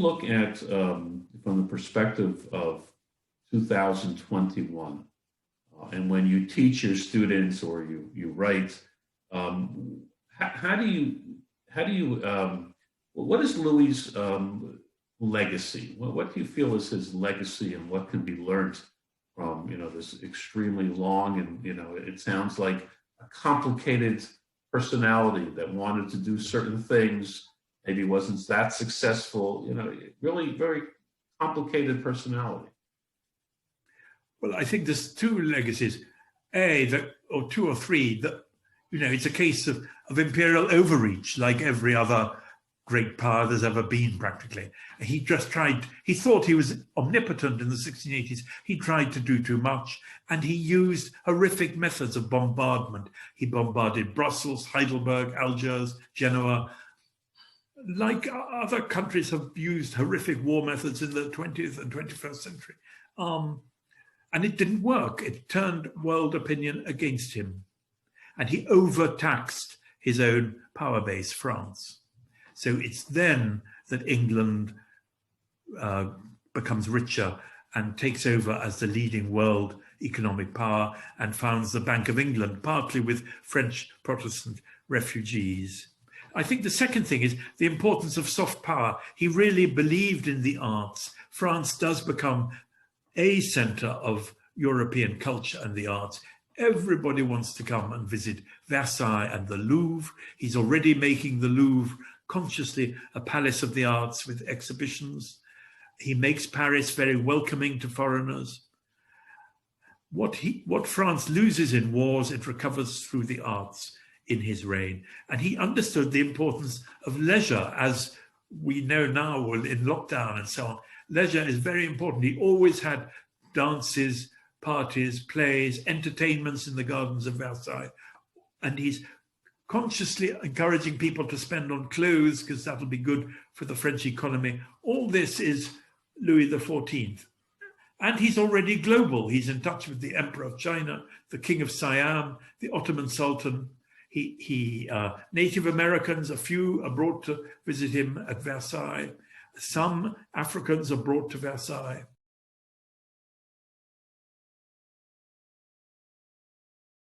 look at, from the perspective of 2021, and when you teach your students or you write, how do you what is Louis's legacy? What do you feel is his legacy, and what can be learned from this extremely long and it sounds like a complicated personality that wanted to do certain things, maybe wasn't that successful, really very complicated personality. Well, I think there's two legacies, or two or three, that, it's a case of imperial overreach, like every other great power there's ever been, practically. He thought he was omnipotent in the 1680s. He tried to do too much, and he used horrific methods of bombardment. He bombarded Brussels, Heidelberg, Algiers, Genoa. Like other countries have used horrific war methods in the 20th and 21st century. And it didn't work. It turned world opinion against him. And he overtaxed his own power base, France. So it's then that England becomes richer and takes over as the leading world economic power and founds the Bank of England, partly with French Protestant refugees. I think the second thing is the importance of soft power. He really believed in the arts. France does become a center of European culture and the arts. Everybody wants to come and visit Versailles and the Louvre. He's already making the Louvre consciously a palace of the arts with exhibitions. He makes Paris very welcoming to foreigners. What France loses in wars, it recovers through the arts in his reign. And he understood the importance of leisure, as we know now in lockdown and so on. Leisure is very important. He always had dances, parties, plays, entertainments in the gardens of Versailles. And he's consciously encouraging people to spend on clothes because that'll be good for the French economy. All this is Louis XIV. And he's already global. He's in touch with the Emperor of China, the King of Siam, the Ottoman Sultan. Native Americans, a few are brought to visit him at Versailles. Some Africans are brought to Versailles.